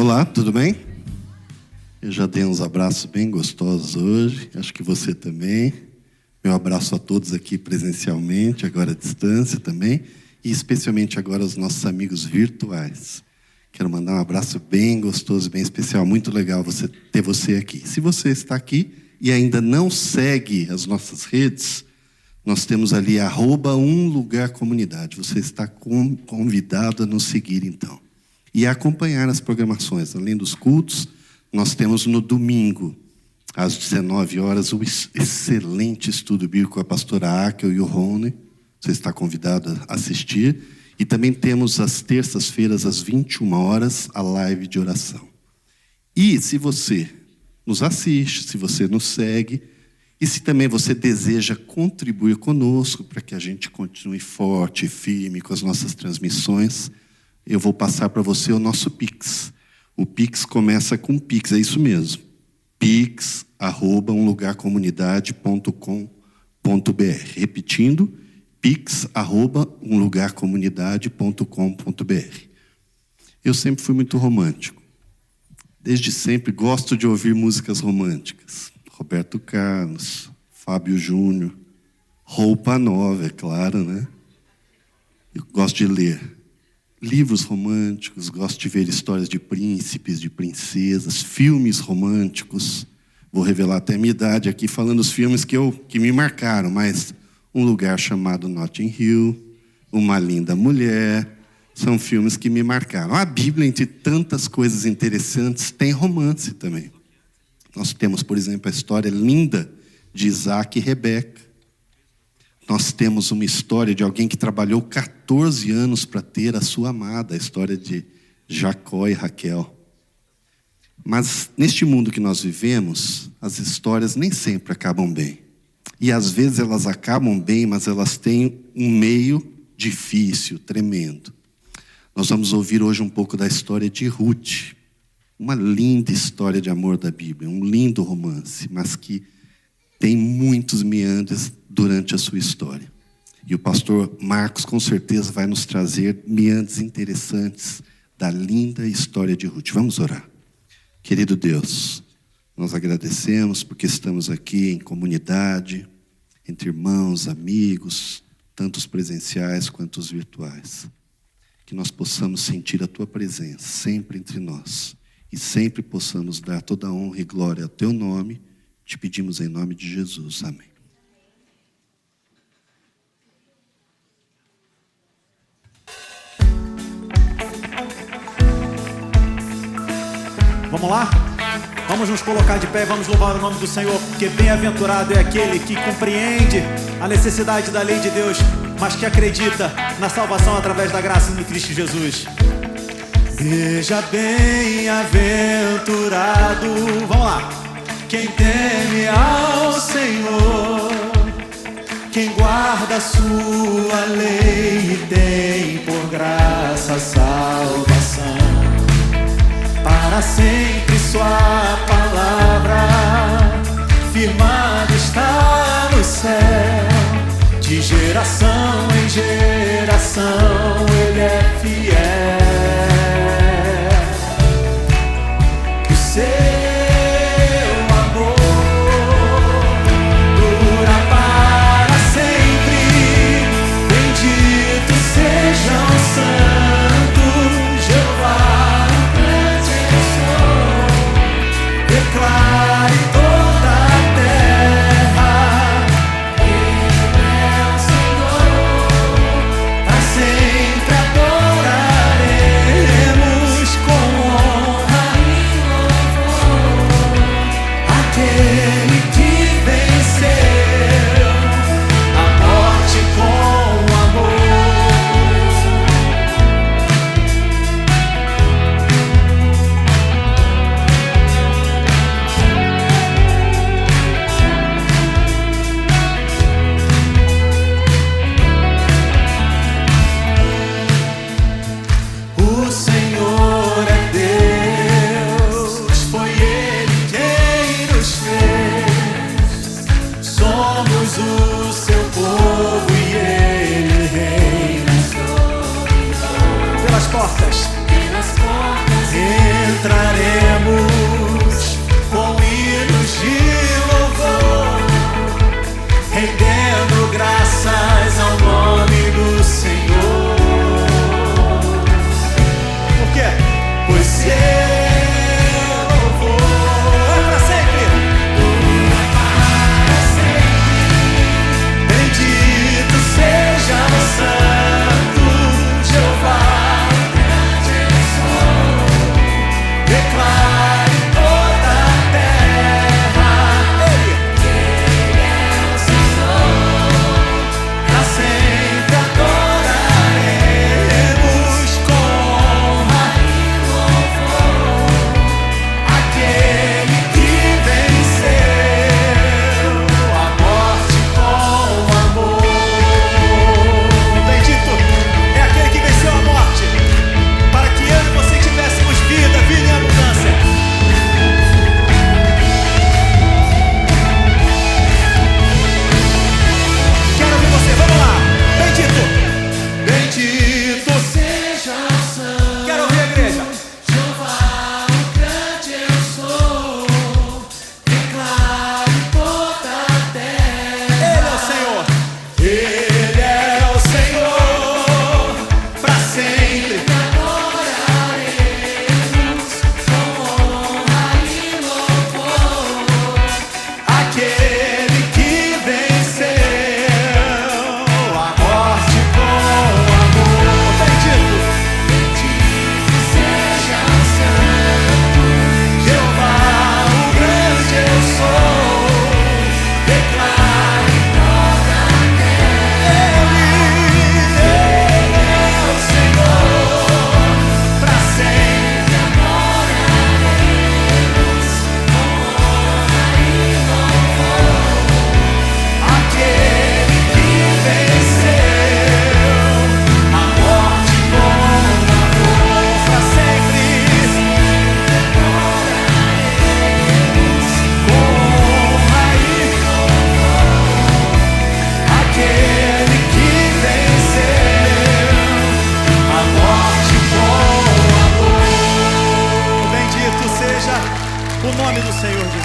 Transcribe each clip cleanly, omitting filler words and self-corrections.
Olá, tudo bem? Eu já dei uns abraços bem gostosos hoje, acho que você também. Meu abraço a todos aqui presencialmente, agora à distância também, e especialmente agora aos nossos amigos virtuais. Quero mandar um abraço bem gostoso, bem especial, muito legal ter você aqui. Se você está aqui e ainda não segue as nossas redes, nós temos ali @umlugarcomunidade. Você está convidado a nos seguir então. E a acompanhar as programações. Além dos cultos, nós temos no domingo, às 19 horas, o excelente estudo bíblico com a pastora Akel e o Rony. Você está convidado a assistir. E também temos às terças-feiras, às 21 horas, a live de oração. E se você nos assiste, se você nos segue, e se também você deseja contribuir conosco para que a gente continue forte e firme com as nossas transmissões, eu vou passar para você o nosso Pix. O Pix começa com Pix, é isso mesmo. pix@umlugarcomunidade.com.br. Repetindo, pix@umlugarcomunidade.com.br. Eu sempre fui muito romântico. Desde sempre gosto de ouvir músicas românticas. Roberto Carlos, Fábio Júnior, Roupa Nova, é claro, né? Eu gosto de ler livros românticos, gosto de ver histórias de príncipes, de princesas, filmes românticos. Vou revelar até a minha idade aqui falando os filmes que me marcaram, mas Um Lugar Chamado Notting Hill, Uma Linda Mulher, são filmes que me marcaram. A Bíblia, entre tantas coisas interessantes, tem romance também. Nós temos, por exemplo, a história linda de Isaac e Rebeca. Nós temos uma história de alguém que trabalhou 14 anos para ter a sua amada, a história de Jacó e Raquel. Mas neste mundo que nós vivemos, as histórias nem sempre acabam bem. E às vezes elas acabam bem, mas elas têm um meio difícil, tremendo. Nós vamos ouvir hoje um pouco da história de Ruth. Uma linda história de amor da Bíblia, um lindo romance, mas que tem muitos meandros durante a sua história. E o pastor Marcos, com certeza, vai nos trazer meandros interessantes da linda história de Ruth. Vamos orar. Querido Deus, nós agradecemos porque estamos aqui em comunidade, entre irmãos, amigos, tanto os presenciais quanto os virtuais. Que nós possamos sentir a Tua presença sempre entre nós e sempre possamos dar toda a honra e glória ao Teu nome. Te pedimos em nome de Jesus. Amém. Vamos lá? Vamos nos colocar de pé e vamos louvar o nome do Senhor, porque bem-aventurado é aquele que compreende a necessidade da lei de Deus, mas que acredita na salvação através da graça em Cristo Jesus. Seja bem-aventurado, vamos lá, quem teme ao Senhor, quem guarda a sua lei e tem por graça a salvação. Para sempre sua palavra firmada está no céu, de geração em geração ele é fiel. O seu amor dura para sempre, bendito seja o Santo Jeová. Declare toda a terra, Ele é o Senhor, para sempre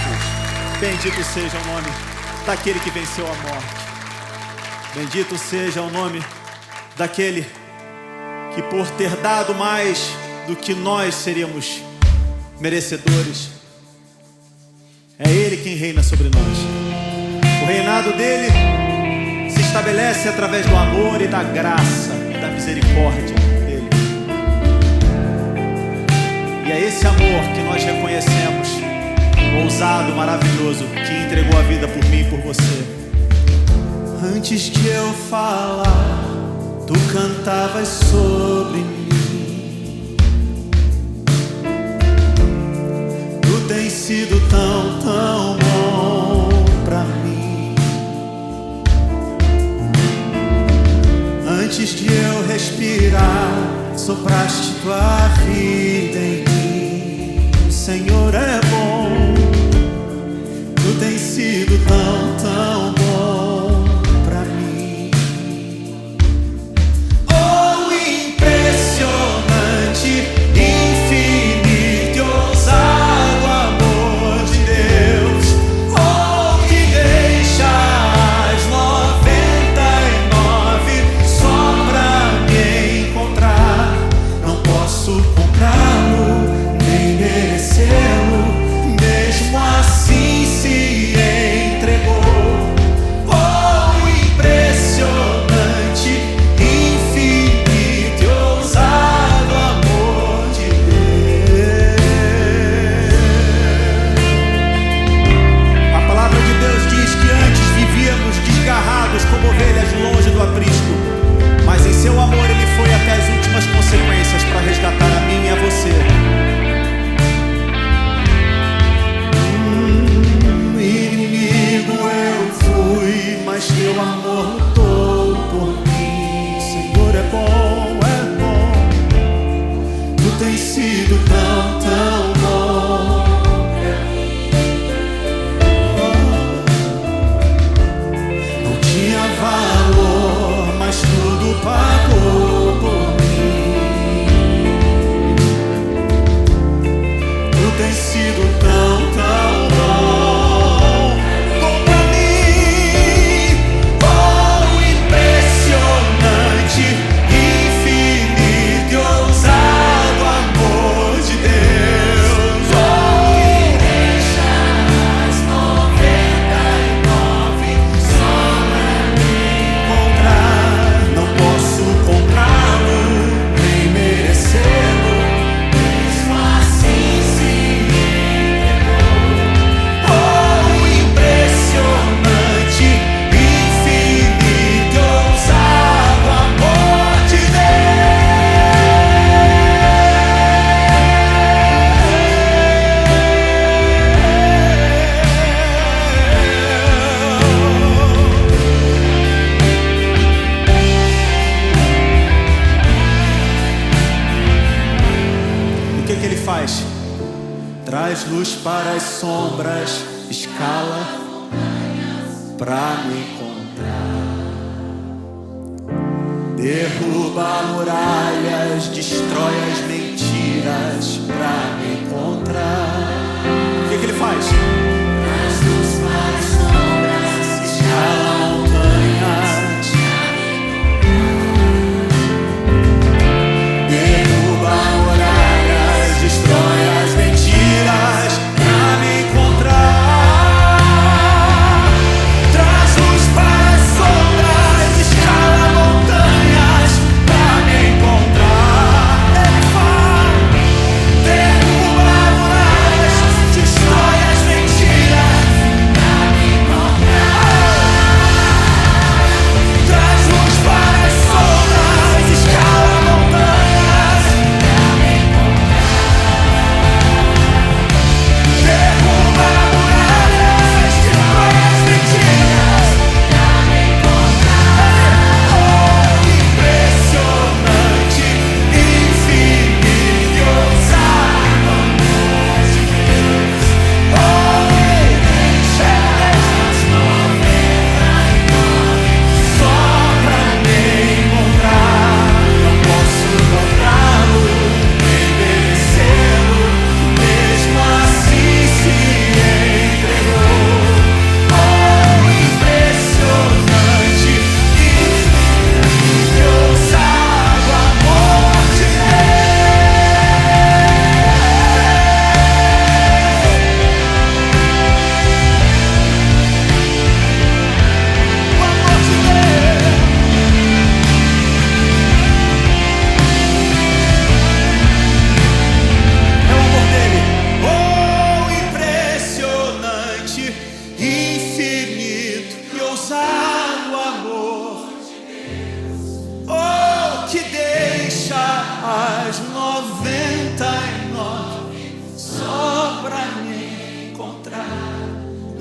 Jesus. Bendito seja o nome daquele que venceu a morte. Bendito seja o nome daquele que, por ter dado mais do que nós seríamos merecedores, é Ele quem reina sobre nós. O reinado dele se estabelece através do amor e da graça e da misericórdia dele. E é esse amor que nós reconhecemos, ousado, maravilhoso, que entregou a vida por mim e por você. Antes de eu falar, tu cantavas sobre mim. Tu tens sido tão, tão bom pra mim. Antes de eu respirar, sopraste tua vida em mim. O Senhor é bom. Tu tens sido tão, tão bom pra mim. Oh, impressionante, infinito e ousado amor de Deus. Oh, que deixa as 99 só pra me encontrar. Não posso comprá-lo, nem merecê-lo. Mesmo assim se entregou. Oh, impressionante, infinito e ousado amor de Deus. A palavra de Deus diz que antes vivíamos desgarrados como ovelhas longe do aprisco, mas em seu amor Ele foi até as últimas consequências para resgatar a mim e a você. Mas teu amor lutou por mim. Senhor é bom, é bom. Tu tens sido tão, tão bom. Não tinha valor, mas tudo pagou por mim. Tu tens sido tão, tão bom. Traz luz para as sombras, escala pra me encontrar. Derruba muralhas, destrói as mentiras pra me encontrar. O que ele faz? Traz luz para as sombras, escala montanhas. Derruba muralhas, destrói as mentiras pra me encontrar. Traz luz para as sombras, escala montanhas pra me encontrar. Ele faz. Derruba muralhas, destrói as mentiras.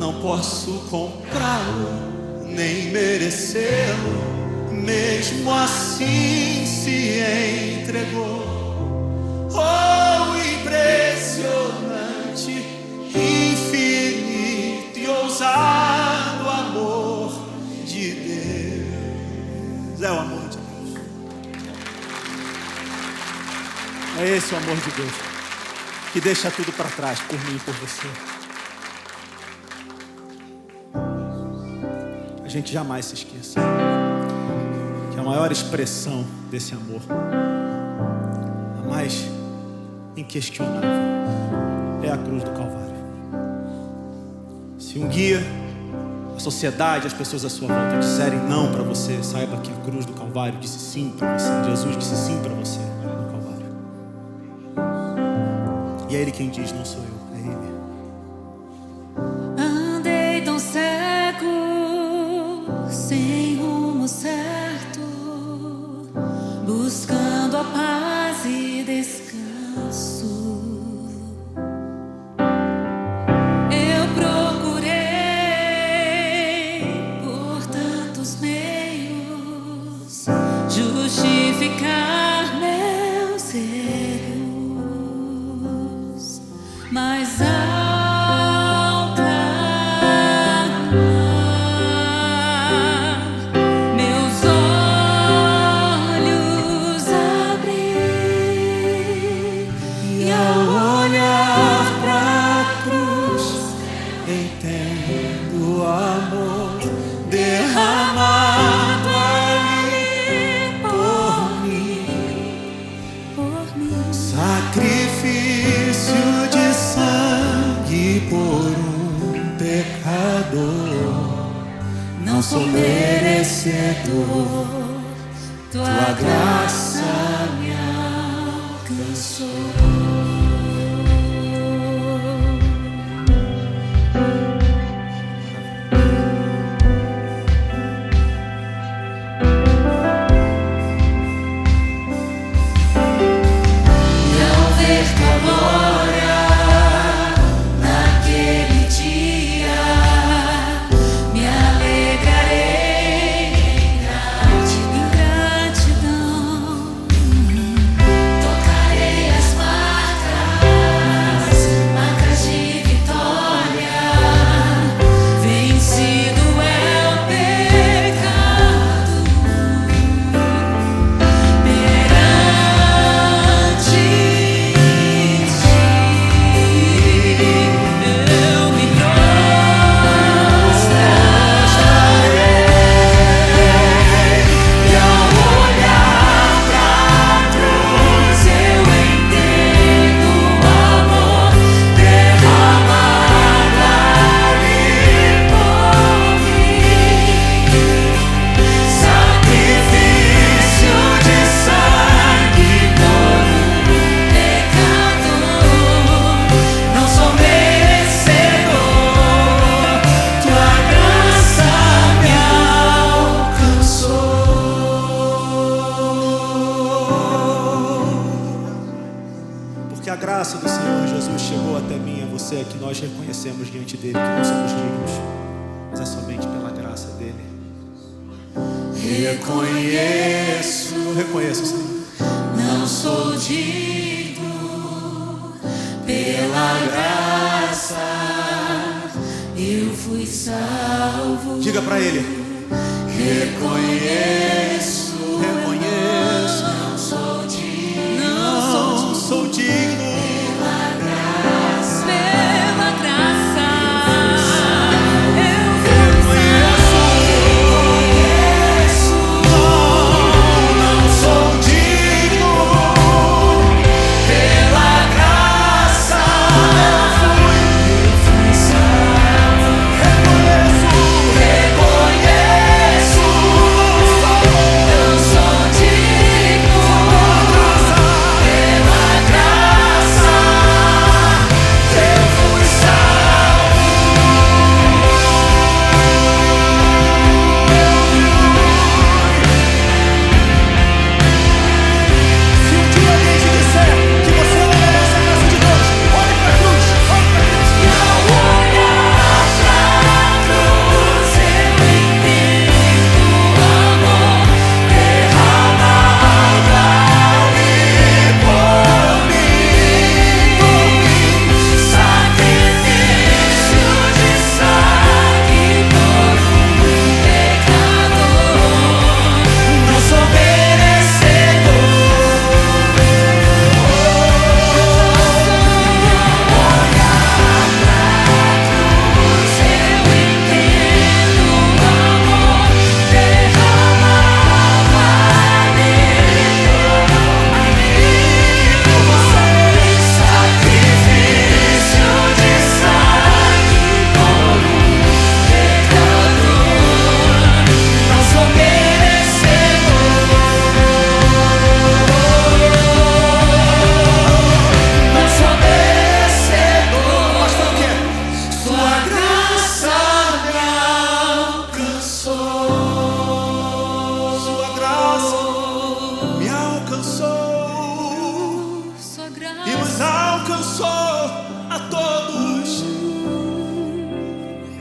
não posso comprá-lo, nem merecê-lo, mesmo assim se entregou. Oh, impressionante, infinito e ousado amor de Deus. É o amor de Deus. É esse o amor de Deus, que deixa tudo para trás por mim e por você. A gente jamais se esqueça que a maior expressão desse amor, a mais inquestionável, é a cruz do Calvário. Se um dia a sociedade, as pessoas à sua volta disserem não para você, saiba que a cruz do Calvário disse sim para você. Jesus disse sim para você no Calvário. E é Ele quem diz, não sou eu, é Ele. Andei tão cego, sem rumo certo, buscando a paz e descanso. Eu procurei por tantos meios justificar meus erros, mas ao clamar, meus olhos abri, e ao olhar pra cruz, Entendo o amor derramado ali por mim. Sacrifício de sangue por um pecador. não sou merecedor, tua graça me alcançou. A graça do Senhor Jesus chegou até mim e a você, que nós reconhecemos diante dele que não somos dignos, mas é somente pela graça dele. Reconheço, Senhor. Não sou digno, pela graça eu fui salvo. Diga para ele. Reconheço, não sou digno, não sou digno. Reconheço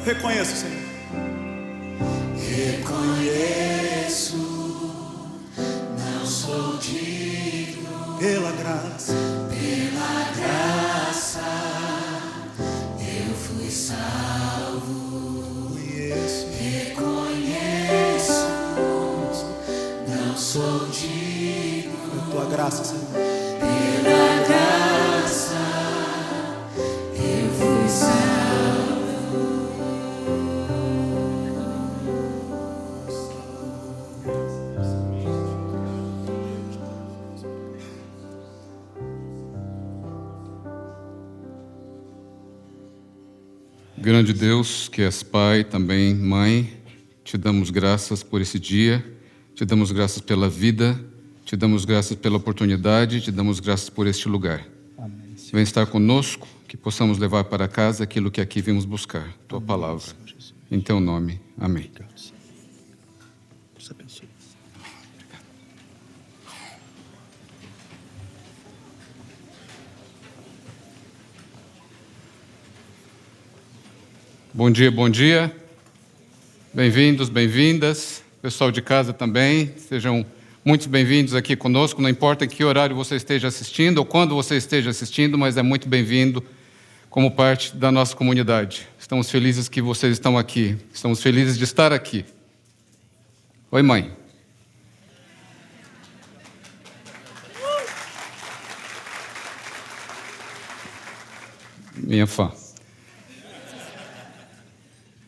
Reconheço, Senhor. Reconheço, não sou digno. Pela graça, Eu fui salvo. reconheço Reconheço, não sou digno. a tua graça, Senhor. Pela graça, eu fui salvo. Grande Deus, que és Pai, também Mãe, te damos graças por esse dia, te damos graças pela vida, te damos graças pela oportunidade, te damos graças por este lugar. Amém. Vem estar conosco, que possamos levar para casa aquilo que aqui vimos buscar, tua palavra. Em teu nome, amém. Deus abençoe. Bom dia, bom dia. Bem-vindos, bem-vindas. Pessoal de casa também, sejam muito bem-vindos aqui conosco. Não importa em que horário você esteja assistindo ou quando você esteja assistindo, mas é muito bem-vindo como parte da nossa comunidade. Estamos felizes que vocês estão aqui. Estamos felizes de estar aqui. Oi, mãe. Minha fã.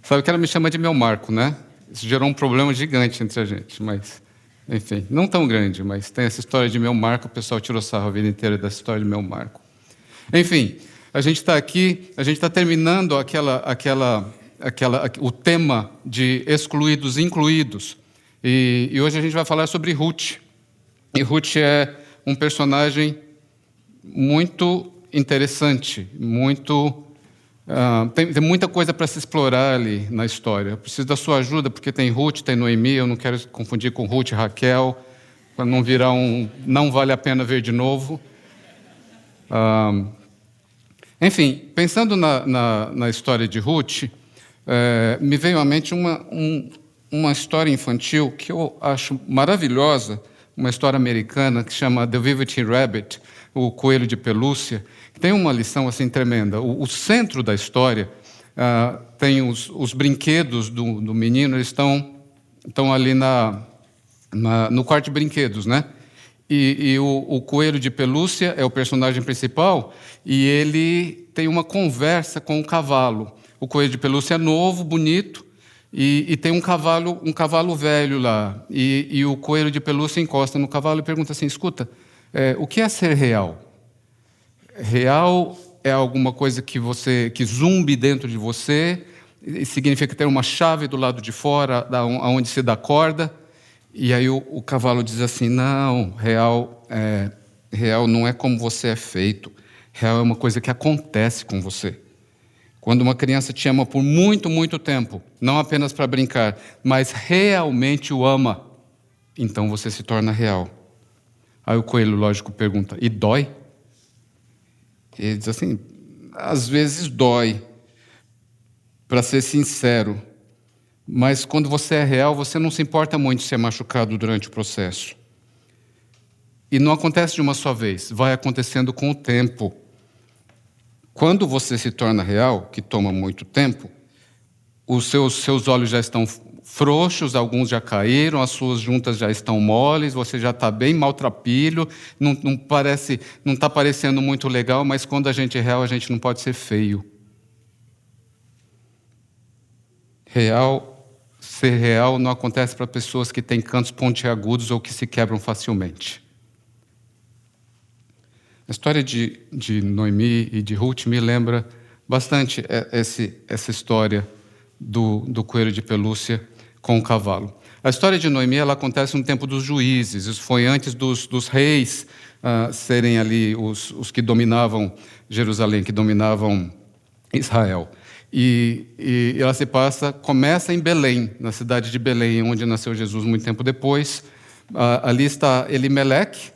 Sabe que ela me chama de meu Marco, né? Isso gerou um problema gigante entre a gente, mas, enfim, não tão grande, mas tem essa história de meu Marco, o pessoal tirou sarro a vida inteira dessa história de meu Marco. Enfim, a gente está aqui, a gente está terminando o tema de excluídos e incluídos. E hoje a gente vai falar sobre Ruth. E Ruth é um personagem muito interessante, tem muita coisa para se explorar ali na história. Eu preciso da sua ajuda, porque tem Ruth, tem Noemi, eu não quero confundir com Ruth e Raquel, para não virar não vale a pena ver de novo. Enfim, pensando na história de Ruth, me veio à mente uma história infantil que eu acho maravilhosa, uma história americana que chama The Velvet Rabbit, o Coelho de Pelúcia. Tem uma lição assim tremenda. O centro da história tem os brinquedos do menino, eles estão ali no quarto de brinquedos, né? E o Coelho de Pelúcia é o personagem principal e ele tem uma conversa com o cavalo. O Coelho de Pelúcia é novo, bonito, e tem um cavalo velho lá. E o Coelho de Pelúcia encosta no cavalo e pergunta assim, escuta, o que é ser real? Real é alguma coisa que zumbi dentro de você, significa ter uma chave do lado de fora, onde se dá corda. E aí o cavalo diz assim, não, real não é como você é feito. Real é uma coisa que acontece com você. Quando uma criança te ama por muito, muito tempo, não apenas para brincar, mas realmente o ama, então você se torna real. Aí o coelho, lógico, pergunta, e dói? Ele diz assim, às vezes dói, para ser sincero, mas quando você é real, você não se importa muito de ser machucado durante o processo. E não acontece de uma só vez, vai acontecendo com o tempo. Quando você se torna real, que toma muito tempo, os seus olhos já estão frouxos, alguns já caíram, as suas juntas já estão moles, você já está bem maltrapilho, não está parecendo muito legal, mas quando a gente é real, a gente não pode ser feio. Ser real não acontece para pessoas que têm cantos pontiagudos ou que se quebram facilmente. A história de Noemi e de Ruth me lembra bastante essa história do coelho de pelúcia com o cavalo. A história de Noemi ela acontece no tempo dos juízes, isso foi antes dos reis serem ali os que dominavam Jerusalém, que dominavam Israel. E ela começa em Belém, na cidade de Belém, onde nasceu Jesus muito tempo depois. Ali está Elimeleque,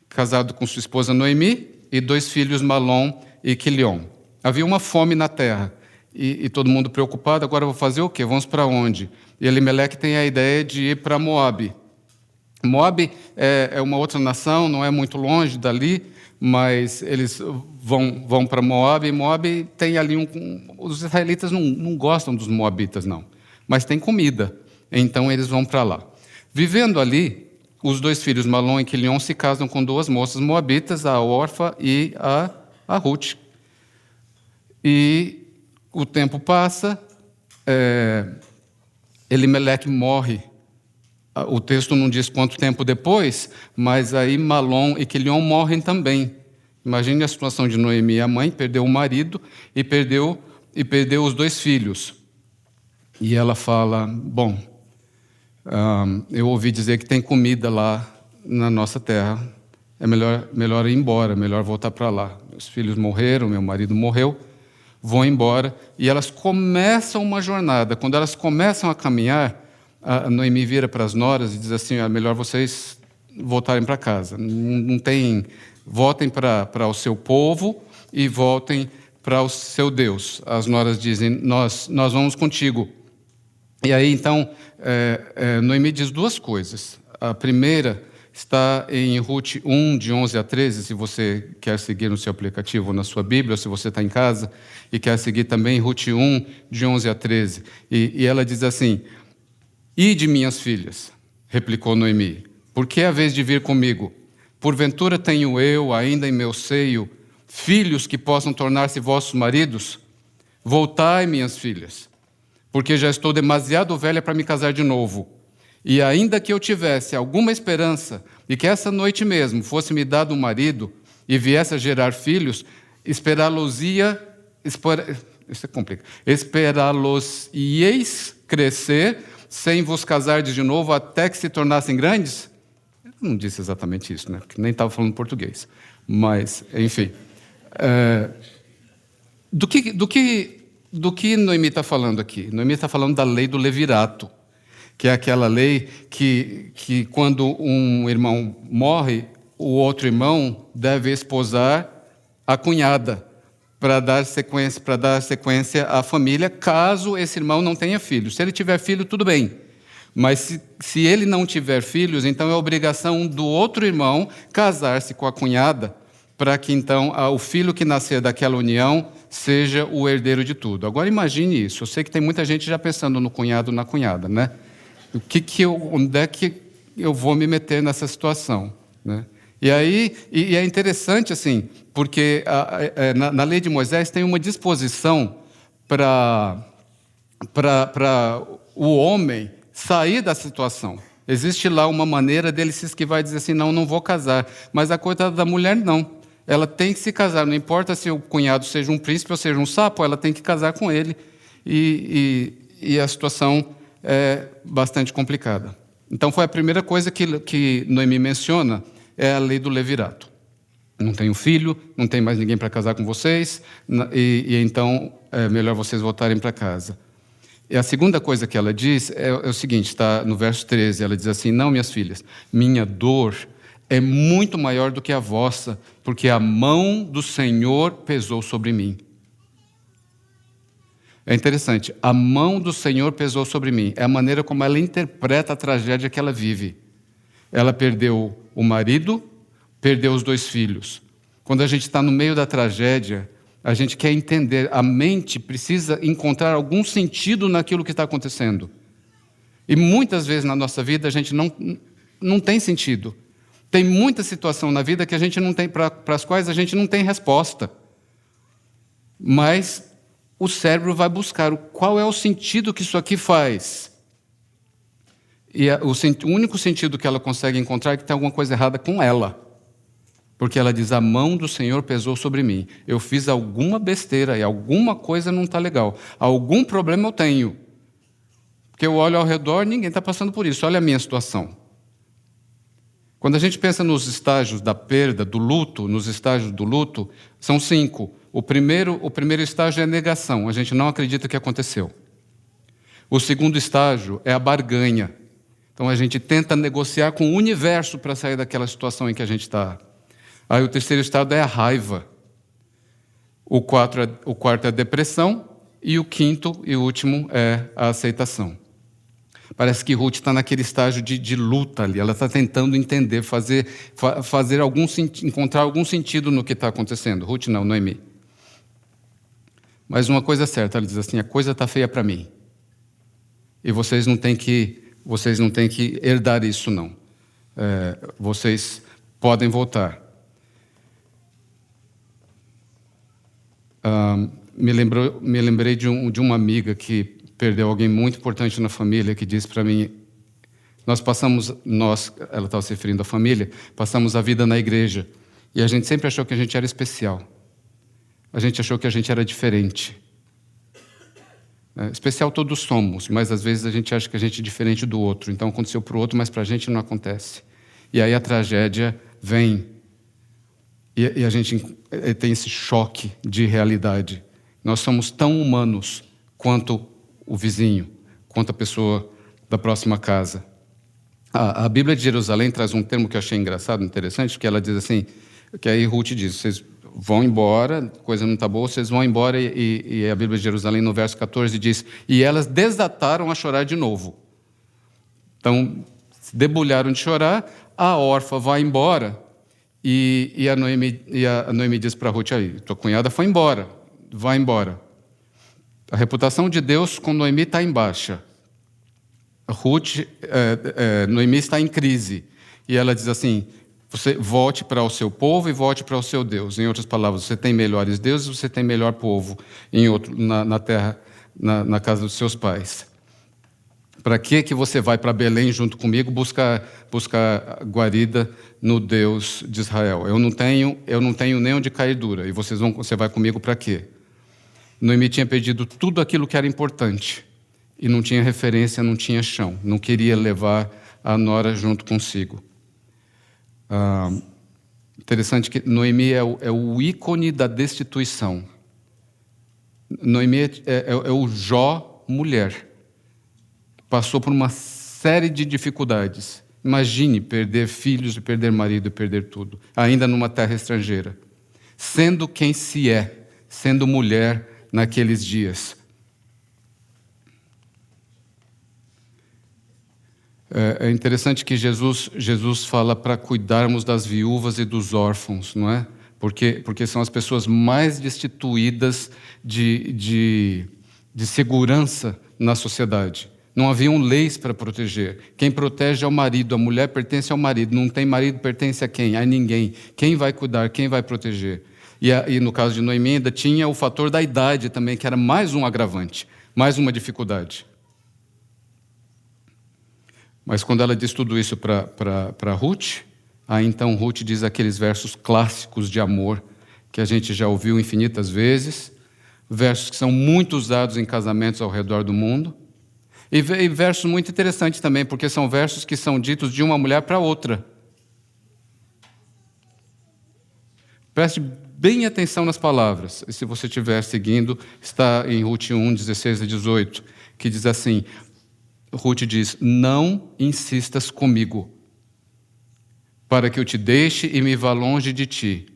casado com sua esposa Noemi, e 2 filhos, Malom e Quilion. Havia uma fome na terra, e todo mundo preocupado. Agora eu vou fazer o quê? Vamos para onde? E Elimeleque tem a ideia de ir para Moabe. Moabe é uma outra nação, não é muito longe dali, mas eles vão para Moabe, e Moabe tem ali os israelitas não gostam dos moabitas, não, mas tem comida, então eles vão para lá. Vivendo ali, os dois filhos, Malom e Quilion, se casam com duas moças moabitas, a Orfa e a Ruth. E o tempo passa, Elimeleque morre. O texto não diz quanto tempo depois, mas aí Malom e Quilion morrem também. Imagine a situação de Noemi, a mãe perdeu o marido e perdeu os dois filhos. E ela fala, bom, eu ouvi dizer que tem comida lá na nossa terra, é melhor ir embora, melhor voltar para lá. Meus filhos morreram, meu marido morreu, vão embora. E elas começam uma jornada. Quando elas começam a caminhar, a Noemi vira para as noras e diz assim, é melhor vocês voltarem para casa. Voltem para o seu povo e voltem para o seu Deus. As noras dizem, nós vamos contigo. E aí, então, Noemi diz duas coisas. A primeira está em Ruth 1, de 11 a 13, se você quer seguir no seu aplicativo ou na sua Bíblia, ou se você está em casa e quer seguir também Ruth 1, de 11 a 13. E ela diz assim, ide, minhas filhas, replicou Noemi, por que a vez de vir comigo? Porventura tenho eu, ainda em meu seio, filhos que possam tornar-se vossos maridos? Voltai, minhas filhas, porque já estou demasiado velha para me casar de novo. E ainda que eu tivesse alguma esperança e que essa noite mesmo fosse me dado um marido e viesse a gerar filhos, esperá-los-ieis crescer sem vos casardes de novo até que se tornassem grandes? Eu não disse exatamente isso, né? Porque nem estava falando português. Mas, enfim. Do que Noemi está falando aqui? Noemi está falando da lei do levirato, que é aquela lei que quando um irmão morre, o outro irmão deve esposar a cunhada para dar sequência à família, caso esse irmão não tenha filhos. Se ele tiver filho, tudo bem. Mas se ele não tiver filhos, então é obrigação do outro irmão casar-se com a cunhada, para que então o filho que nascer daquela união seja o herdeiro de tudo. Agora imagine isso. Eu sei que tem muita gente já pensando no cunhado, na cunhada, né? Onde é que eu vou me meter nessa situação, né? E aí, é interessante assim, porque na lei de Moisés tem uma disposição para o homem sair da situação. Existe lá uma maneira dele se esquivar e dizer assim, não vou casar. Mas a coitada da mulher não. Ela tem que se casar, não importa se o cunhado seja um príncipe ou seja um sapo, ela tem que casar com ele. E a situação é bastante complicada. Então foi a primeira coisa que Noemi menciona, é a lei do levirato. Não tenho filho, não tem mais ninguém para casar com vocês, e então é melhor vocês voltarem para casa. E a segunda coisa que ela diz é o seguinte, está no verso 13, ela diz assim, não, minhas filhas, minha dor é muito maior do que a vossa, porque a mão do Senhor pesou sobre mim. É interessante, a mão do Senhor pesou sobre mim. É a maneira como ela interpreta a tragédia que ela vive. Ela perdeu o marido, perdeu os dois filhos. Quando a gente está no meio da tragédia, a gente quer entender, a mente precisa encontrar algum sentido naquilo que está acontecendo. E muitas vezes na nossa vida a gente não tem sentido. Tem muita situação na vida que a gente não tem, para as quais a gente não tem resposta. Mas o cérebro vai buscar qual é o sentido que isso aqui faz. E o único sentido que ela consegue encontrar é que tem alguma coisa errada com ela. Porque ela diz, a mão do Senhor pesou sobre mim. Eu fiz alguma besteira e alguma coisa não está legal. Algum problema eu tenho. Porque eu olho ao redor, ninguém está passando por isso. Olha a minha situação. Quando a gente pensa nos estágios da perda, do luto, nos estágios do luto, são 5. O primeiro estágio é a negação. A gente não acredita que aconteceu. O segundo estágio é a barganha. Então a gente tenta negociar com o universo para sair daquela situação em que a gente está. Aí o terceiro estado é a raiva. O quarto é a depressão. E o quinto e último é a aceitação. Parece que Ruth está naquele estágio de luta ali. Ela está tentando entender, encontrar algum sentido no que está acontecendo. Ruth não, Noemi. Mas uma coisa é certa, ela diz assim: a coisa está feia para mim. E vocês não têm que herdar isso, não. Vocês podem voltar. Me lembrei de uma amiga que perdeu alguém muito importante na família, que disse para mim: ela estava se referindo à família, passamos a vida na igreja, e a gente sempre achou que a gente era especial. A gente achou que a gente era diferente. Especial todos somos, mas às vezes a gente acha que a gente é diferente do outro. Então aconteceu para o outro, mas para a gente não acontece. E aí a tragédia vem. E a gente tem esse choque de realidade. Nós somos tão humanos quanto o vizinho, quanto a pessoa da próxima casa. A Bíblia de Jerusalém traz um termo que eu achei engraçado, interessante, que ela diz assim, que aí Ruth diz: vocês vão embora, coisa não está boa, vocês vão embora, e a Bíblia de Jerusalém, no verso 14, diz: e elas desataram a chorar de novo. Então, debulharam de chorar, a órfã vai embora, e a Noemi diz para Ruth: aí, tua cunhada foi embora, vai embora. A reputação de Deus com Noemi está em baixa. Noemi está em crise, e ela diz assim: você volte para o seu povo e volte para o seu Deus. Em outras palavras, você tem melhores deuses, você tem melhor povo na terra, na casa dos seus pais. Para que você vai para Belém junto comigo buscar guarida no Deus de Israel? Eu não tenho nem onde cair dura. E você vai comigo para quê? Noemi tinha perdido tudo aquilo que era importante. E não tinha referência, não tinha chão. Não queria levar a nora junto consigo. Interessante que Noemi é o ícone da destituição. Noemi é o Jó mulher. Passou por uma série de dificuldades. Imagine perder filhos, e perder marido, e perder tudo, ainda numa terra estrangeira, sendo quem se é, sendo mulher naqueles dias. É interessante que Jesus fala para cuidarmos das viúvas e dos órfãos, não é? Porque são as pessoas mais destituídas de segurança na sociedade. Não haviam leis para proteger. Quem protege é o marido, a mulher pertence ao marido. Não tem marido, pertence a quem? A ninguém. Quem vai cuidar, quem vai proteger? E no caso de Noemi ainda tinha o fator da idade também, que era mais um agravante, mais uma dificuldade. Mas quando ela diz tudo isso para Ruth, aí então Ruth diz aqueles versos clássicos de amor que a gente já ouviu infinitas vezes, versos que são muito usados em casamentos ao redor do mundo, e versos muito interessantes também, porque são versos que são ditos de uma mulher para outra. Preste bem atenção nas palavras, e se você estiver seguindo, está em Ruth 1, 16 a 18, que diz assim: Ruth diz: não insistas comigo, para que eu te deixe e me vá longe de ti.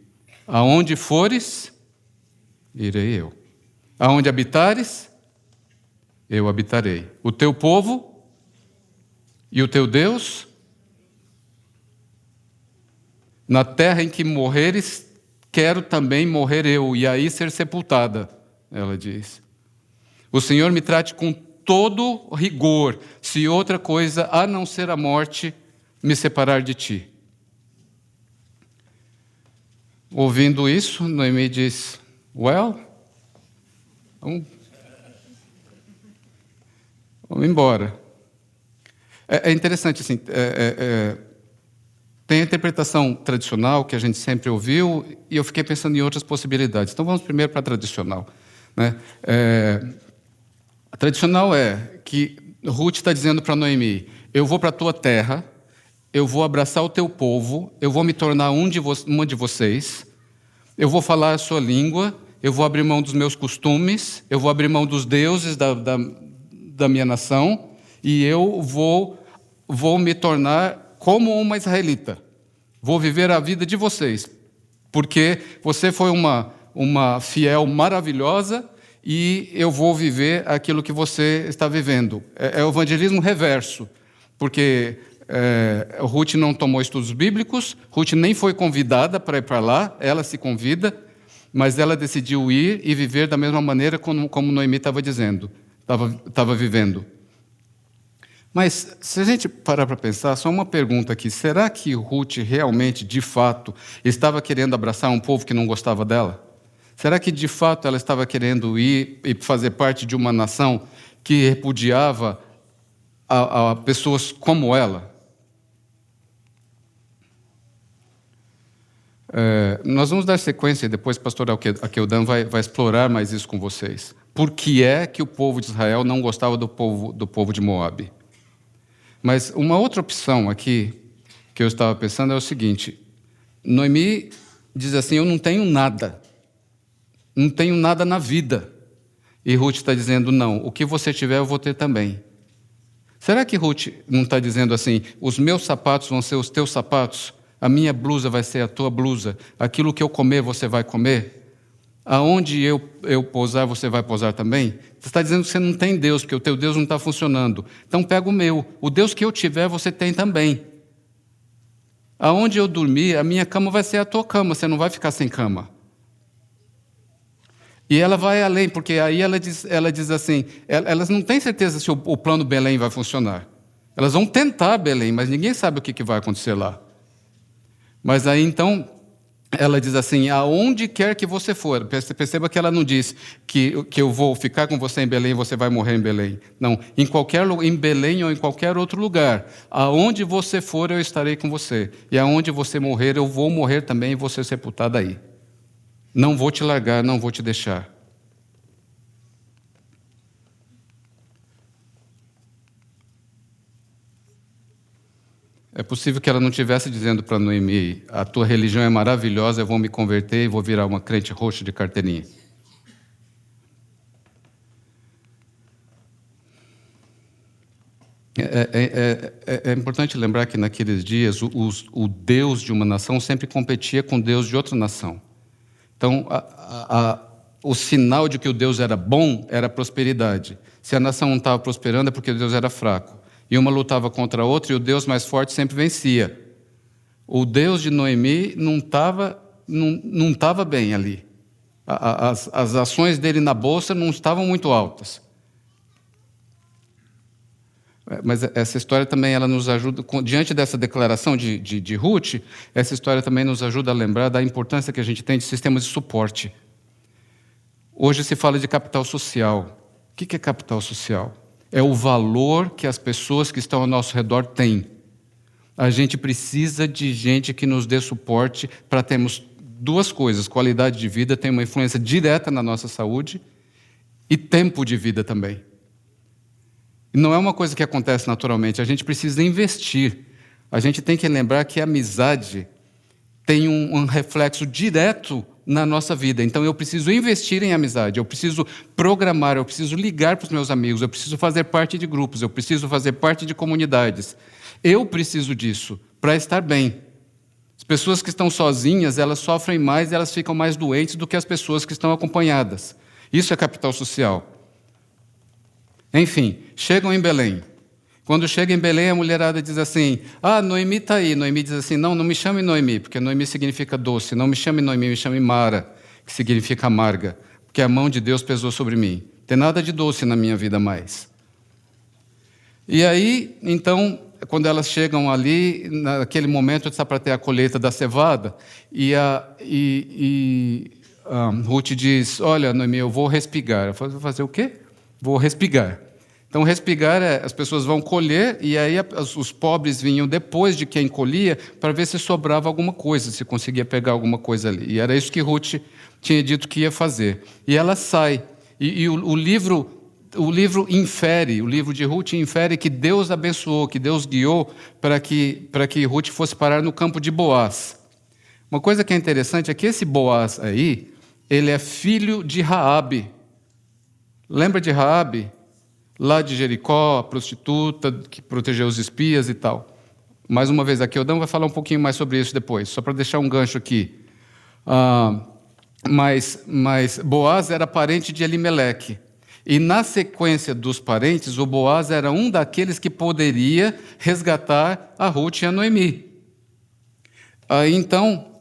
Aonde fores, irei eu. Aonde habitares, eu habitarei. O teu povo e o teu Deus, na terra em que morreres, quero também morrer eu, e aí ser sepultada, ela diz. O Senhor me trate com todo rigor, se outra coisa a não ser a morte me separar de ti. Ouvindo isso, Noemi diz: well, vamos embora. É interessante, assim, tem a interpretação tradicional que a gente sempre ouviu, e eu fiquei pensando em outras possibilidades. Então vamos primeiro para a tradicional, né? A tradicional é que Ruth está dizendo para Noemi: eu vou para a tua terra, eu vou abraçar o teu povo, eu vou me tornar uma de vocês, eu vou falar a sua língua, eu vou abrir mão dos meus costumes, eu vou abrir mão dos deuses da minha nação, e eu vou me tornar como uma israelita. Vou viver a vida de vocês, porque você foi uma fiel maravilhosa, e eu vou viver aquilo que você está vivendo. É o evangelismo reverso, porque Ruth não tomou estudos bíblicos, Ruth nem foi convidada para ir para lá, ela se convida, mas ela decidiu ir e viver da mesma maneira como Noemi estava dizendo, estava vivendo. Mas, se a gente parar para pensar, só uma pergunta aqui: será que Ruth realmente, de fato, estava querendo abraçar um povo que não gostava dela? Será que, de fato, ela estava querendo ir e fazer parte de uma nação que repudiava a pessoas como ela? Nós vamos dar sequência e depois o pastor Akeldan vai explorar mais isso com vocês. Por que é que o povo de Israel não gostava do povo de Moabe? Mas uma outra opção aqui que eu estava pensando é o seguinte: Noemi diz assim, eu não tenho nada na vida. E Ruth está dizendo, não, o que você tiver eu vou ter também. Será que Ruth não está dizendo assim, os meus sapatos vão ser os teus sapatos, a minha blusa vai ser a tua blusa, aquilo que eu comer você vai comer, aonde eu pousar você vai pousar também? Você está dizendo que você não tem Deus, porque o teu Deus não está funcionando. Então pega o meu, o Deus que eu tiver você tem também. Aonde eu dormir, a minha cama vai ser a tua cama, você não vai ficar sem cama. E ela vai além, porque aí ela diz assim, elas não têm certeza se o plano Belém vai funcionar. Elas vão tentar Belém, mas ninguém sabe o que vai acontecer lá. Mas aí então, ela diz assim, aonde quer que você for, perceba que ela não diz que eu vou ficar com você em Belém e você vai morrer em Belém. Não, em Belém ou em qualquer outro lugar, aonde você for eu estarei com você. E aonde você morrer eu vou morrer também e vou ser sepultada aí. Não vou te largar, não vou te deixar. É possível que ela não estivesse dizendo para Noemi, a tua religião é maravilhosa, eu vou me converter e vou virar uma crente roxa de carteirinha. É importante lembrar que naqueles dias o Deus de uma nação sempre competia com o Deus de outra nação. Então, o sinal de que o Deus era bom era a prosperidade. Se a nação não estava prosperando é porque o Deus era fraco. E uma lutava contra a outra e o Deus mais forte sempre vencia. O Deus de Noemi não estava bem ali. As ações dele na bolsa não estavam muito altas. Mas essa história também ela nos ajuda, diante dessa declaração de Ruth, essa história também nos ajuda a lembrar da importância que a gente tem de sistemas de suporte. Hoje se fala de capital social. O que é capital social? É o valor que as pessoas que estão ao nosso redor têm. A gente precisa de gente que nos dê suporte para termos duas coisas. Qualidade de vida tem uma influência direta na nossa saúde e tempo de vida também. E não é uma coisa que acontece naturalmente, a gente precisa investir. A gente tem que lembrar que a amizade tem um reflexo direto na nossa vida. Então, eu preciso investir em amizade, eu preciso programar, eu preciso ligar para os meus amigos, eu preciso fazer parte de grupos, eu preciso fazer parte de comunidades. Eu preciso disso para estar bem. As pessoas que estão sozinhas, elas sofrem mais, elas ficam mais doentes do que as pessoas que estão acompanhadas. Isso é capital social. Enfim, chegam em Belém. Quando chega em Belém, a mulherada diz assim, Noemi está aí. Noemi diz assim, não me chame Noemi, porque Noemi significa doce. Não me chame Noemi, me chame Mara, que significa amarga, porque a mão de Deus pesou sobre mim. Não tem nada de doce na minha vida mais. E aí, então, quando elas chegam ali, naquele momento está para ter a colheita da cevada, Ruth diz, olha, Noemi, eu vou respigar. Eu vou fazer o quê? Vou respigar. Então, respigar as pessoas vão colher, e aí os pobres vinham depois de quem colhia para ver se sobrava alguma coisa, se conseguia pegar alguma coisa ali. E era isso que Ruth tinha dito que ia fazer. E ela sai. E o livro infere, o livro de Ruth infere que Deus abençoou, que Deus guiou para que Ruth fosse parar no campo de Boaz. Uma coisa que é interessante é que esse Boaz aí, ele é filho de Raabe. Lembra de Raabe? Lá de Jericó, a prostituta que protegeu os espias e tal. Mais uma vez, aqui o Dan vai falar um pouquinho mais sobre isso depois, só para deixar um gancho aqui. Mas Boaz era parente de Elimeleque. E na sequência dos parentes, o Boaz era um daqueles que poderia resgatar a Ruth e a Noemi. Então,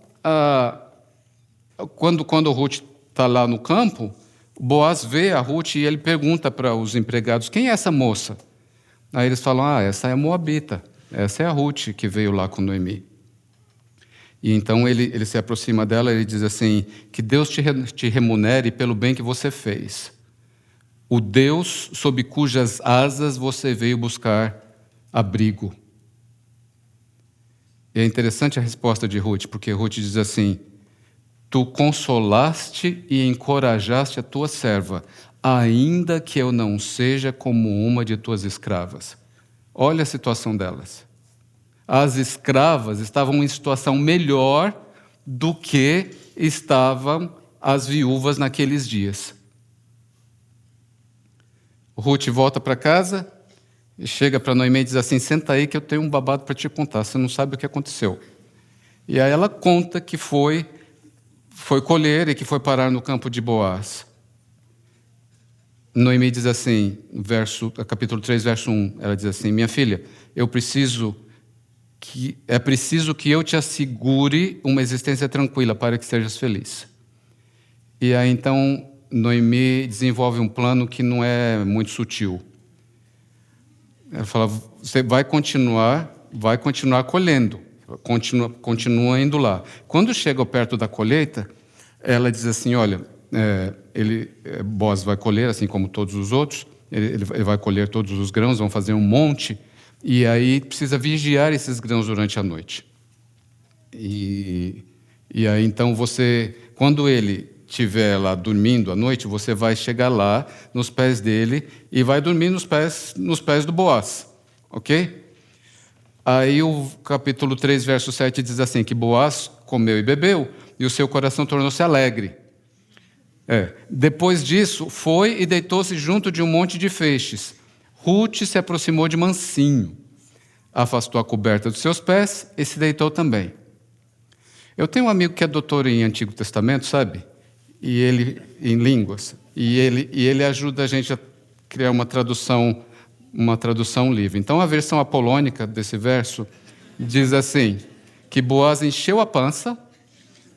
quando Ruth está lá no campo, Boaz vê a Ruth e ele pergunta para os empregados: quem é essa moça? Aí eles falam: essa é a Moabita, essa é a Ruth que veio lá com Noemi. E então ele se aproxima dela e ele diz assim: que Deus te remunere pelo bem que você fez. O Deus sob cujas asas você veio buscar abrigo. E é interessante a resposta de Ruth, porque Ruth diz assim: tu consolaste e encorajaste a tua serva, ainda que eu não seja como uma de tuas escravas. Olha a situação delas. As escravas estavam em situação melhor do que estavam as viúvas naqueles dias. Ruth volta para casa e chega para Noemi e diz assim: senta aí que eu tenho um babado para te contar, você não sabe o que aconteceu. E aí ela conta que foi colher e que foi parar no campo de Boaz. Noemi diz assim, capítulo 3, verso 1, ela diz assim: minha filha, é preciso que eu te assegure uma existência tranquila para que sejas feliz. E aí então Noemi desenvolve um plano que não é muito sutil. Ela fala: você vai continuar colhendo, continua indo lá. Quando chega perto da colheita, ela diz assim: olha, Boaz vai colher, assim como todos os outros, ele vai colher todos os grãos, vão fazer um monte, e aí precisa vigiar esses grãos durante a noite. E aí então quando ele estiver lá dormindo à noite, você vai chegar lá nos pés dele e vai dormir nos pés do Boaz, ok? Aí o capítulo 3, verso 7 diz assim, que Boaz comeu e bebeu e o seu coração tornou-se alegre. Depois disso, foi e deitou-se junto de um monte de feixes. Ruth se aproximou de mansinho, afastou a coberta dos seus pés e se deitou também. Eu tenho um amigo que é doutor em Antigo Testamento, sabe? E ele em línguas, e ele ajuda a gente a criar uma tradução livre. Então a versão apolônica desse verso diz assim, que Boaz encheu a pança,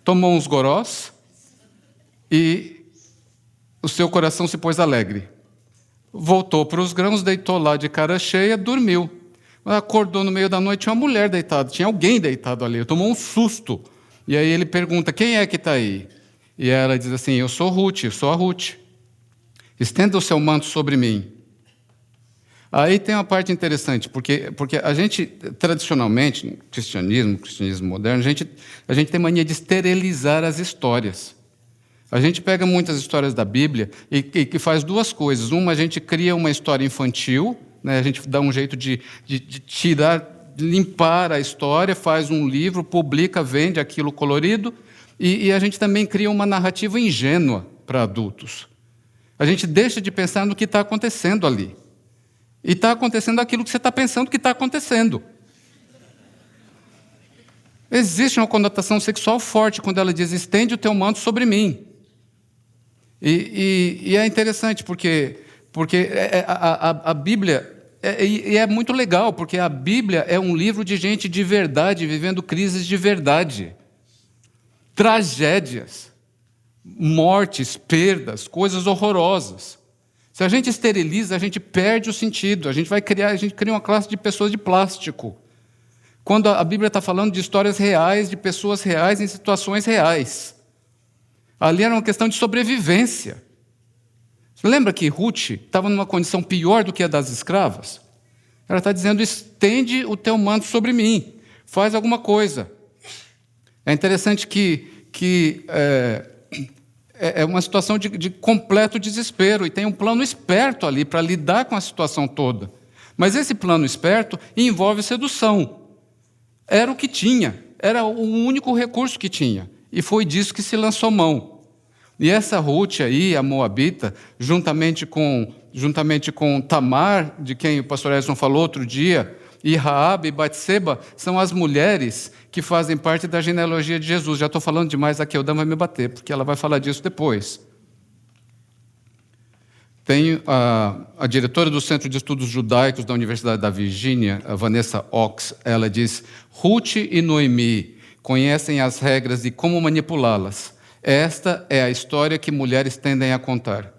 tomou uns gorós e o seu coração se pôs alegre. Voltou para os grãos, deitou lá de cara cheia, dormiu. Acordou no meio da noite, tinha uma mulher deitada, tinha alguém deitado ali, tomou um susto. E aí ele pergunta: quem é que está aí? E ela diz assim: eu sou a Ruth. Estenda o seu manto sobre mim. Aí tem uma parte interessante, porque a gente, tradicionalmente, no cristianismo moderno, a gente tem mania de esterilizar as histórias. A gente pega muitas histórias da Bíblia e que faz duas coisas. Uma, a gente cria uma história infantil, né? A gente dá um jeito de limpar a história, faz um livro, publica, vende aquilo colorido, e a gente também cria uma narrativa ingênua para adultos. A gente deixa de pensar no que está acontecendo ali. E está acontecendo aquilo que você está pensando que está acontecendo. Existe uma conotação sexual forte quando ela diz: estende o teu manto sobre mim. E é interessante porque a Bíblia... E é muito legal, porque a Bíblia é um livro de gente de verdade, vivendo crises de verdade. Tragédias, mortes, perdas, coisas horrorosas. Se a gente esteriliza, a gente perde o sentido. A gente cria uma classe de pessoas de plástico. Quando a Bíblia está falando de histórias reais, de pessoas reais em situações reais. Ali era uma questão de sobrevivência. Você lembra que Ruth estava numa condição pior do que a das escravas? Ela está dizendo: estende o teu manto sobre mim, faz alguma coisa. É interessante que é uma situação de completo desespero, e tem um plano esperto ali para lidar com a situação toda. Mas esse plano esperto envolve sedução. Era o que tinha, era o único recurso que tinha, e foi disso que se lançou mão. E essa Ruth aí, a Moabita, juntamente com Tamar, de quem o pastor Edson falou outro dia, E Raabe e Batseba são as mulheres que fazem parte da genealogia de Jesus. Já estou falando demais aqui, o Dan vai me bater, porque ela vai falar disso depois. Tem a diretora do Centro de Estudos Judaicos da Universidade da Virgínia, a Vanessa Ox, ela diz: Ruth e Noemi conhecem as regras de como manipulá-las. Esta é a história que mulheres tendem a contar.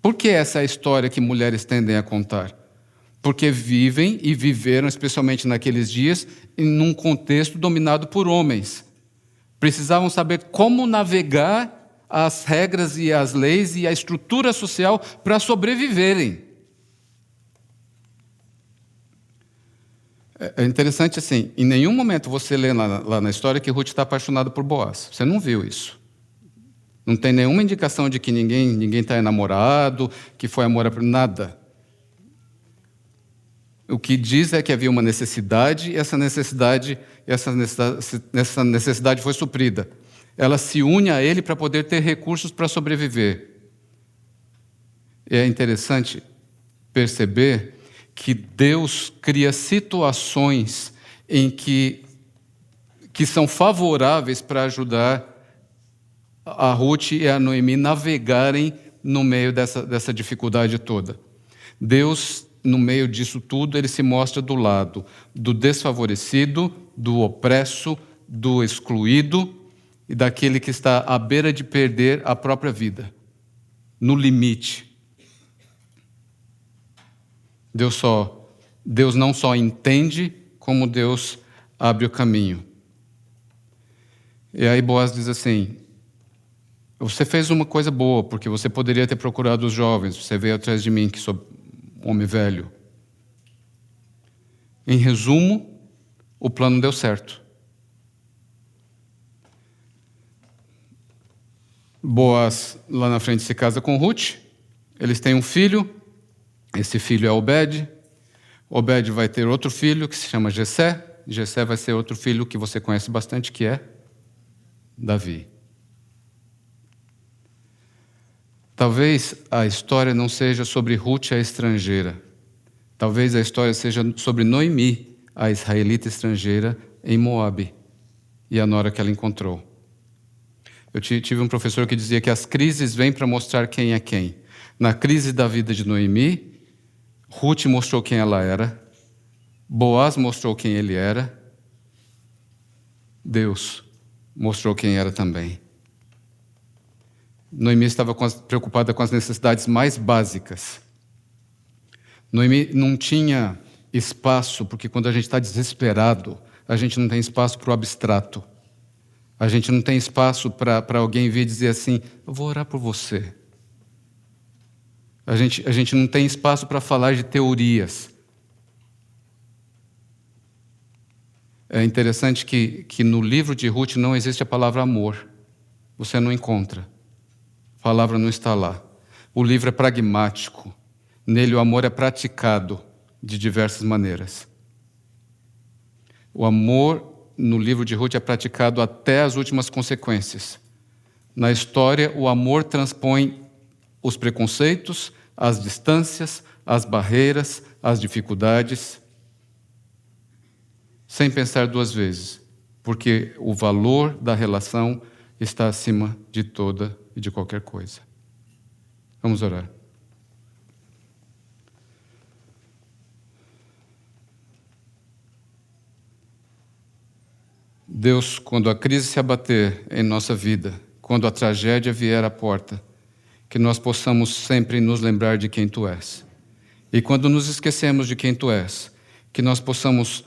Por que essa é a história que mulheres tendem a contar? Porque vivem e viveram, especialmente naqueles dias, em um contexto dominado por homens. Precisavam saber como navegar as regras e as leis e a estrutura social para sobreviverem. É interessante assim, em nenhum momento você lê lá na história que Ruth está apaixonada por Boaz. Você não viu isso. Não tem nenhuma indicação de que ninguém está enamorado, que foi amor a nada. O que diz é que havia uma necessidade e essa necessidade foi suprida. Ela se une a ele para poder ter recursos para sobreviver. E é interessante perceber que Deus cria situações em que são favoráveis para ajudar a Ruth e a Noemi navegarem no meio dessa dificuldade toda. Deus, no meio disso tudo, ele se mostra do lado do desfavorecido, do opresso, do excluído, e daquele que está à beira de perder a própria vida, no limite. Deus não só entende, como Deus abre o caminho. E aí Boaz diz assim: você fez uma coisa boa, porque você poderia ter procurado os jovens, você veio atrás de mim, que sou um homem velho. Em resumo, o plano deu certo. Boaz, lá na frente, se casa com Ruth. Eles têm um filho. Esse filho é Obed. Obed vai ter outro filho que se chama Jessé. Jessé vai ser outro filho que você conhece bastante, que é Davi. Talvez a história não seja sobre Ruth, a estrangeira. Talvez a história seja sobre Noemi, a israelita estrangeira, em Moabe, e a nora que ela encontrou. Eu tive um professor que dizia que as crises vêm para mostrar quem é quem. Na crise da vida de Noemi, Ruth mostrou quem ela era, Boaz mostrou quem ele era, Deus mostrou quem era também. Noemi estava preocupada com as necessidades mais básicas. Noemi não tinha espaço, porque quando a gente está desesperado, a gente não tem espaço para o abstrato. A gente não tem espaço para alguém vir dizer assim: eu vou orar por você. A gente não tem espaço para falar de teorias. É interessante que no livro de Ruth não existe a palavra amor. Você não encontra. A palavra não está lá. O livro é pragmático. Nele o amor é praticado de diversas maneiras. O amor no livro de Ruth é praticado até as últimas consequências. Na história, o amor transpõe os preconceitos, as distâncias, as barreiras, as dificuldades, sem pensar duas vezes, porque o valor da relação está acima de toda e de qualquer coisa. Vamos orar. Deus, quando a crise se abater em nossa vida, quando a tragédia vier à porta, que nós possamos sempre nos lembrar de quem Tu és. E quando nos esquecemos de quem Tu és, que nós possamos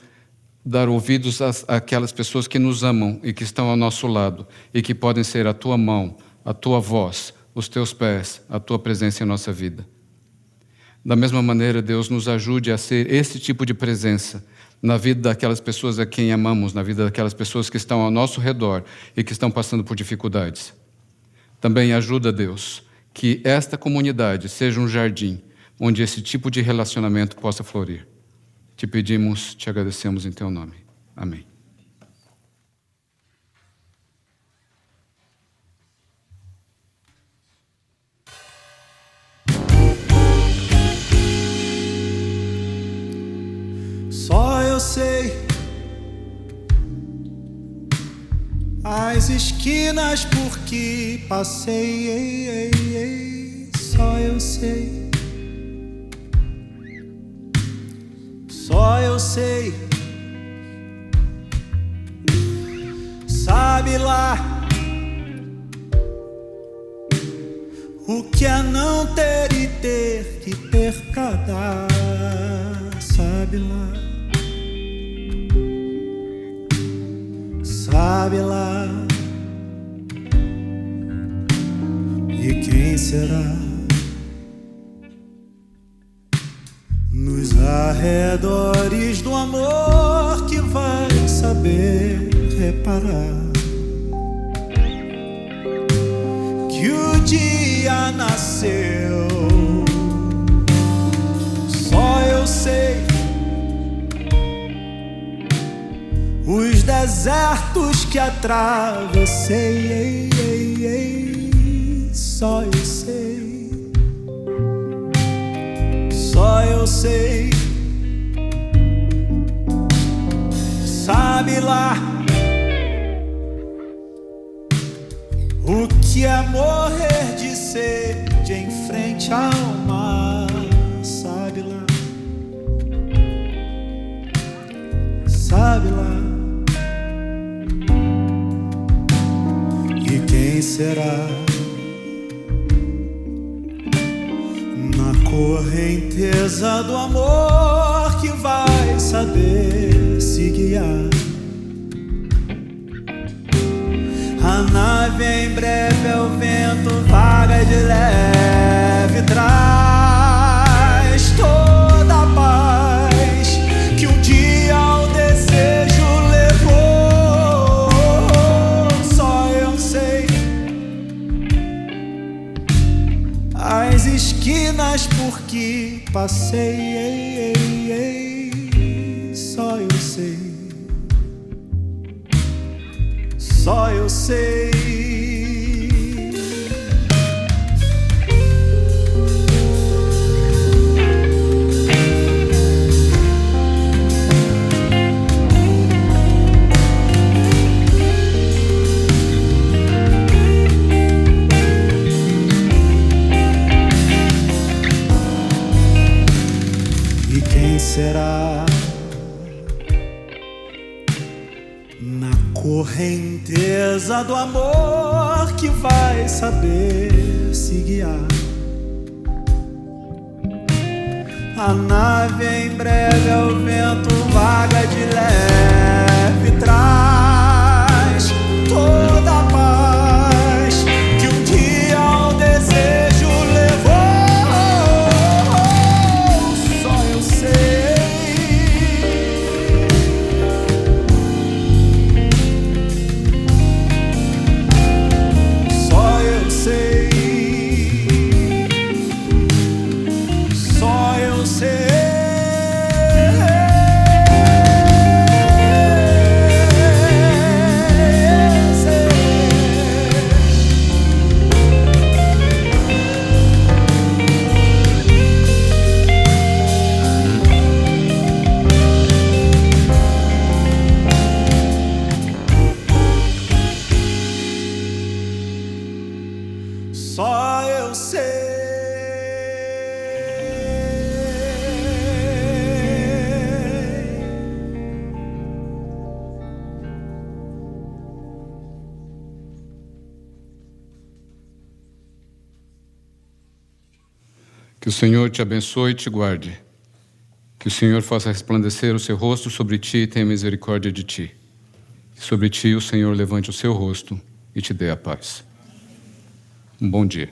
dar ouvidos àquelas pessoas que nos amam e que estão ao nosso lado e que podem ser a Tua mão, a Tua voz, os Teus pés, a Tua presença em nossa vida. Da mesma maneira, Deus, nos ajude a ser esse tipo de presença na vida daquelas pessoas a quem amamos, na vida daquelas pessoas que estão ao nosso redor e que estão passando por dificuldades. Também ajuda, Deus, que esta comunidade seja um jardim onde esse tipo de relacionamento possa florir. Te pedimos, te agradecemos em Teu nome. Amém. Só As esquinas por que passei, só eu sei. Só eu sei. Sabe lá o que é não ter e ter que ter pra dar. Sabe lá. Sabe lá. E quem será nos arredores do amor que vai saber reparar que o dia nasceu? Só eu sei. Os desertos que atravessei, só eu sei. Só eu sei. Sabe lá o que é morrer de sede em frente ao mar. Sabe lá. Sabe lá. E quem será na correnteza do amor que vai saber se guiar? A nave em breve é o vento, vaga de leve, traz toda a paz que um dia o desejo levou. Só eu sei. As esquinas por que passei, só eu sei. Só eu sei. E quem será na correnteza do amor que vai saber se guiar? A nave em breve é o vento, vaga de leve, traz toda a paz que um dia o desejo levou. Só eu sei. Só eu sei. Só eu sei. Só eu sei. Que o Senhor te abençoe e te guarde. Que o Senhor faça resplandecer o seu rosto sobre ti e tenha misericórdia de ti. Que sobre ti o Senhor levante o seu rosto e te dê a paz. Um bom dia.